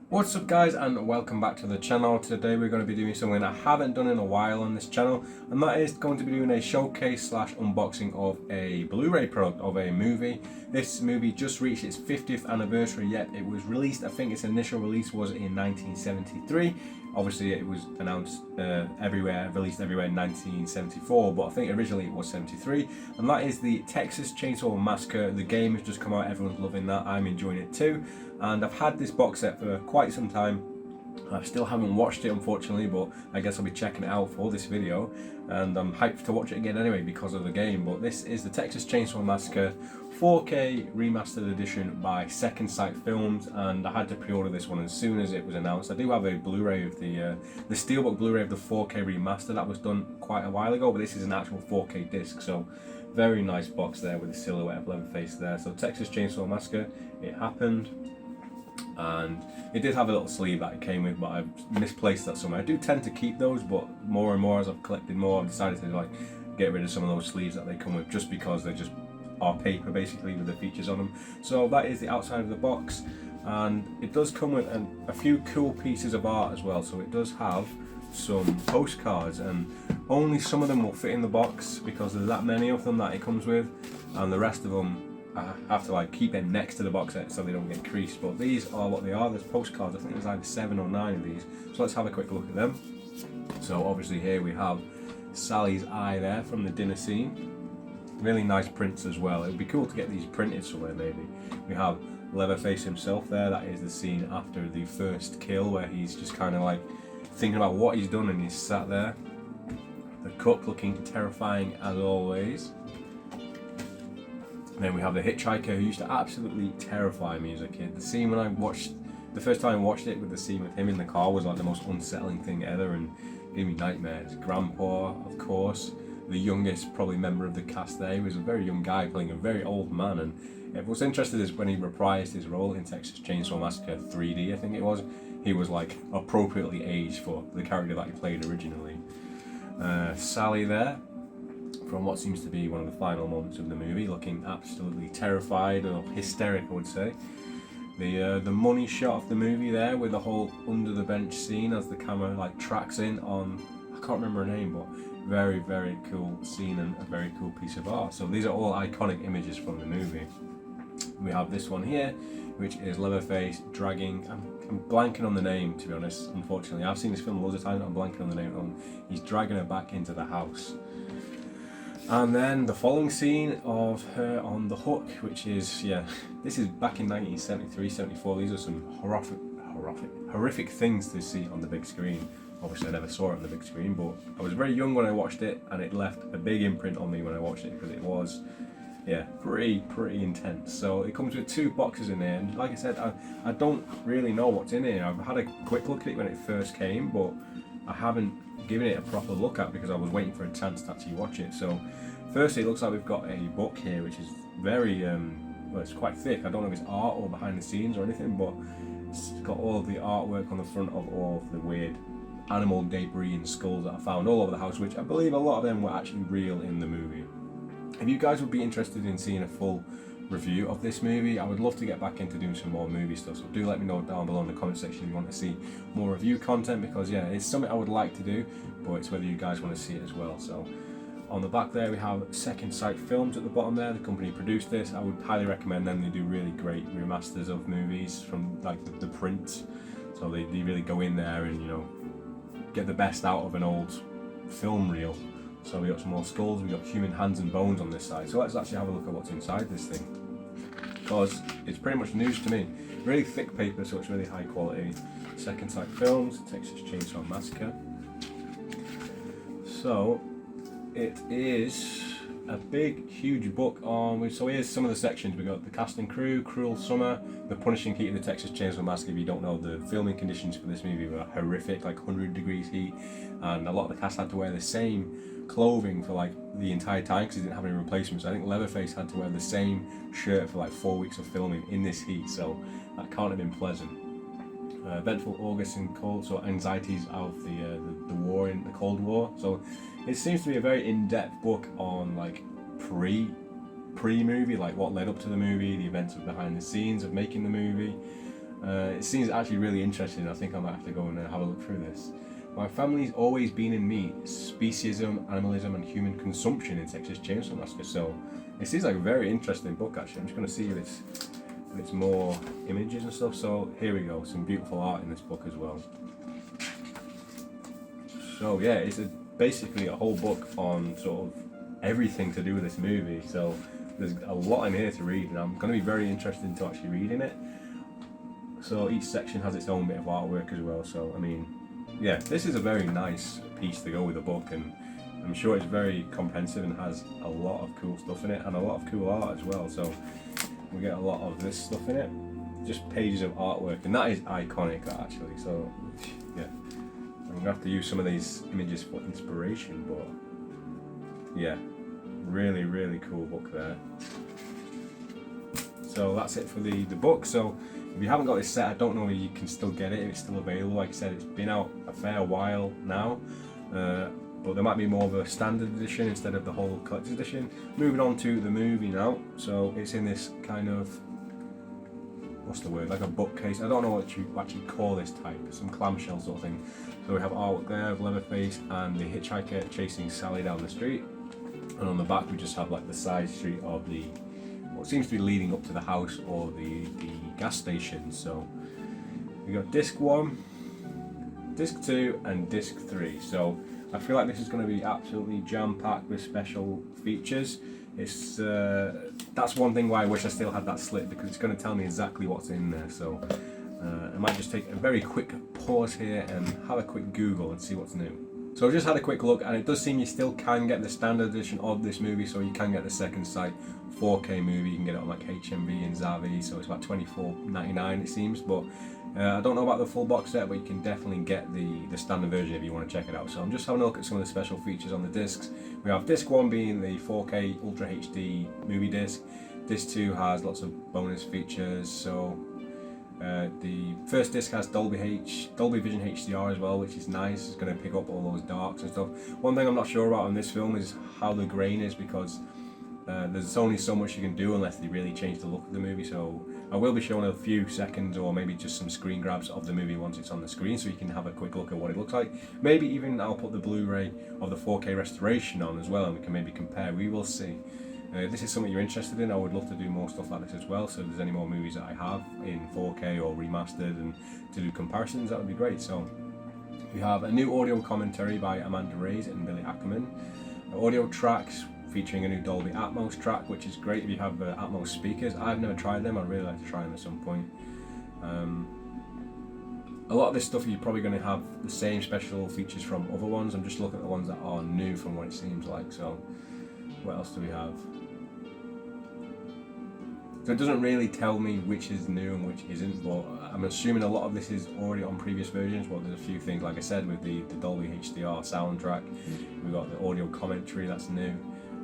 What's up guys, and welcome back to the channel. Today we're going to be doing something I haven't done in a while on this channel, and that is going to be doing a showcase slash unboxing of a Blu Ray product of a movie. This movie just reached its 50th anniversary, yet it was released, I think its initial release was in 1973. Obviously it was announced everywhere, released everywhere in 1974, but I think originally it was 73, and that is the Texas Chainsaw Massacre. The game has just come out, everyone's loving that, I'm enjoying it too. And I've had this box set for quite some time. I still haven't watched it unfortunately, but I guess I'll be checking it out for this video, and I'm hyped to watch it again anyway because of the game. But this is the Texas Chainsaw Massacre 4K remastered edition by Second Sight Films, and I had to pre-order this one as soon as it was announced. I do have a Blu-ray of the Steelbook Blu-ray of the 4K remaster that was done quite a while ago, but this is an actual 4K disc, so very nice box there with the silhouette of Leatherface there. So Texas Chainsaw Massacre, it happened. And it did have a little sleeve that it came with, but I've misplaced that somewhere. I do tend to keep those, but more and more as I've collected more, I've decided to like get rid of some of those sleeves that they come with, just because they just are paper basically with the features on them. So that is the outside of the box, and it does come with a few cool pieces of art as well. So it does have some postcards, and only some of them will fit in the box because there's that many of them that it comes with, and the rest of them I have to like keep them next to the box set so they don't get creased. But these are what they are. There's postcards, I think there's either 7 or 9 of these, so let's have a quick look at them. So obviously here we have Sally's eye there from the dinner scene. Really nice prints as well. It would be cool to get these printed somewhere maybe. We have Leatherface himself there. That is the scene after the first kill where he's just kind of like thinking about what he's done and he's sat there. The cook looking terrifying as always. Then we have the hitchhiker who used to absolutely terrify me as a kid. The scene when the first time I watched it with the scene with him in the car was like the most unsettling thing ever and gave me nightmares. Grandpa, of course, the youngest probably member of the cast there. He was a very young guy playing a very old man, and what's interesting is when he reprised his role in Texas Chainsaw Massacre 3D, I think it was, he was like appropriately aged for the character that he played originally. Sally there, from what seems to be one of the final moments of the movie, looking absolutely terrified or hysteric, I would say. The money shot of the movie there with the whole under the bench scene as the camera like tracks in on, I can't remember her name, but very, very cool scene and a very cool piece of art. So these are all iconic images from the movie. We have this one here, which is Leatherface dragging, I'm blanking on the name to be honest, unfortunately. I've seen this film loads of times, I'm blanking on the name. He's dragging her back into the house. And then the following scene of her on the hook, which is, yeah, this is back in 1973, 74. These are some horrific things to see on the big screen. Obviously I never saw it on the big screen, but I was very young when I watched it, and it left a big imprint on me when I watched it because it was, yeah, pretty intense. So it comes with 2 boxes in there, and like I said, I don't really know what's in here. I've had a quick look at it when it first came, but I haven't given it a proper look at because I was waiting for a chance to actually watch it. So firstly, it looks like we've got a book here which is very well, it's quite thick. I don't know if it's art or behind the scenes or anything, but it's got all of the artwork on the front of all of the weird animal debris and skulls that I found all over the house, which I believe a lot of them were actually real in the movie. If you guys would be interested in seeing a full review of this movie, I would love to get back into doing some more movie stuff, so do let me know down below in the comment section if you want to see more review content, because yeah, it's something I would like to do, but it's whether you guys want to see it as well. So on the back there we have Second Sight Films at the bottom there, the company produced this. I would highly recommend them. They do really great remasters of movies from like the print, so they really go in there and, you know, get the best out of an old film reel. So we got some more skulls, we got human hands and bones on this side. So let's actually have a look at what's inside this thing, because it's pretty much news to me. Really thick paper, so it's really high quality. Second Sight Films, Texas Chainsaw Massacre. So it is a big, huge book on. So here's some of the sections. We got the cast and crew, cruel summer, the punishing heat of the Texas Chainsaw Massacre. If you don't know, the filming conditions for this movie were horrific, like 100 degrees heat, and a lot of the cast had to wear the same clothing for like the entire time because he didn't have any replacements. I think Leatherface had to wear the same shirt for like 4 weeks of filming in this heat, so that can't have been pleasant. Eventful August and cold, so anxieties of the war in the Cold War. So it seems to be a very in-depth book on like pre-movie, like what led up to the movie, the events of behind the scenes of making the movie. It seems actually really interesting. I think I might have to go and have a look through this. My family's always been in meat, speciesism, animalism, and human consumption in Texas Chainsaw Massacre. So it seems like a very interesting book actually. I'm just going to see if it's more images and stuff. So here we go, some beautiful art in this book as well. So yeah, it's basically a whole book on sort of everything to do with this movie. So there's a lot in here to read, and I'm going to be very interested into actually reading it. So each section has its own bit of artwork as well. So I mean, yeah, this is a very nice piece to go with the book, and I'm sure it's very comprehensive and has a lot of cool stuff in it and a lot of cool art as well. So we get a lot of this stuff in it, just pages of artwork, and that is iconic actually. So yeah, I'm gonna have to use some of these images for inspiration, but yeah, really cool book there. So that's it for the book. So if you haven't got this set, I don't know if you can still get it, if it's still available. Like I said, it's been out a fair while now, but there might be more of a standard edition instead of the whole collector's edition. Moving on to the movie now. So it's in this kind of, what's the word, like a bookcase. I don't know what you actually call this type, some clamshell sort of thing. So we have artwork there of Leatherface and the hitchhiker chasing Sally down the street. And on the back we just have like the side street of the, what seems to be leading up to the house or the gas station. So we got disc 1, disc 2 and disc 3. So I feel like this is going to be absolutely jam-packed with special features. It's that's one thing why I wish I still had that slit, because it's going to tell me exactly what's in there. So I might just take a very quick pause here and have a quick Google and see what's new. So I've just had a quick look, and it does seem you still can get the standard edition of this movie, so you can get the second sight 4K movie. You can get it on like HMV and Zavi, so it's about $24.99 it seems. But I don't know about the full box set, but you can definitely get the standard version if you want to check it out. So I'm just having a look at some of the special features on the discs. We have disc 1 being the 4K Ultra HD movie disc. Disc 2 has lots of bonus features. So the first disc has Dolby Vision HDR as well, which is nice. It's going to pick up all those darks and stuff. One thing I'm not sure about on this film is how the grain is, because there's only so much you can do unless they really change the look of the movie. So I will be showing a few seconds or maybe just some screen grabs of the movie once it's on the screen, so you can have a quick look at what it looks like. Maybe even I'll put the Blu Ray of the 4K restoration on as well, and we can maybe compare. We will see. If this is something you're interested in, I would love to do more stuff like this as well. So if there's any more movies that I have in 4K or remastered and to do comparisons, that would be great. So we have a new audio commentary by Amanda Reyes and Billy Ackerman. Audio tracks featuring a new Dolby Atmos track, which is great if you have Atmos speakers. I've never tried them. I'd really like to try them at some point. A lot of this stuff you're probably going to have the same special features from other ones. I'm just looking at the ones that are new from what it seems like. So what else do we have? So it doesn't really tell me which is new and which isn't, but I'm assuming a lot of this is already on previous versions. But there's a few things, like I said, with the Dolby HDR soundtrack. We've got the audio commentary that's new,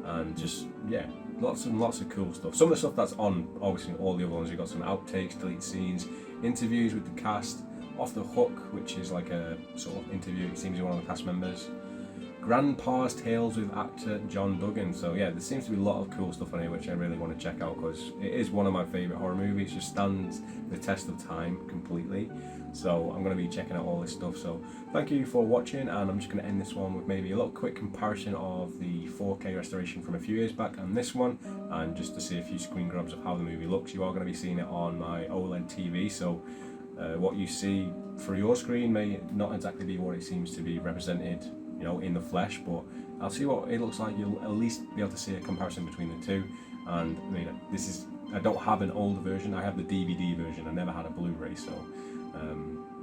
and just, yeah, lots and lots of cool stuff. Some of the stuff that's on, obviously, all the other ones. We've got some outtakes, deleted scenes, interviews with the cast, Off the Hook, which is like a sort of interview, it seems, with one of the cast members. Grandpa's Tales with actor John Duggan. So yeah, there seems to be a lot of cool stuff on here which I really want to check out, because it is one of my favourite horror movies. It just stands the test of time completely. So I'm going to be checking out all this stuff. So thank you for watching, and I'm just going to end this one with maybe a little quick comparison of the 4K restoration from a few years back and this one, and just to see a few screen grabs of how the movie looks. You are going to be seeing it on my OLED TV, so what you see through your screen may not exactly be what it seems to be represented, you know, in the flesh, but I'll see what it looks like. You'll at least be able to see a comparison between the two. And I mean, I don't have an older version. I have the DVD version. I never had a Blu Ray, so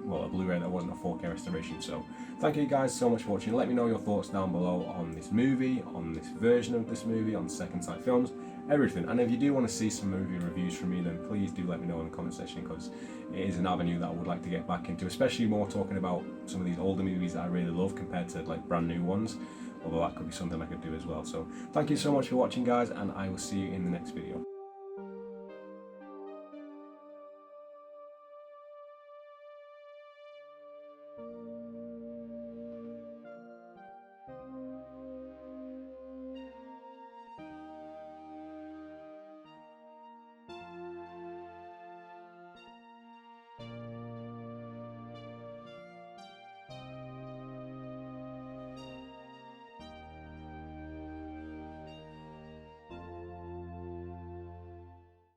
well, a Blu Ray that wasn't a 4K restoration. So thank you guys so much for watching. Let me know your thoughts down below on this movie, on this version of this movie, on Second Sight Films, everything. And if you do want to see some movie reviews from me, then please do let me know in the comment section, because it is an avenue that I would like to get back into, especially more talking about some of these older movies that I really love compared to like brand new ones, although that could be something I could do as well. So thank you so much for watching, guys, and I will see you in the next video.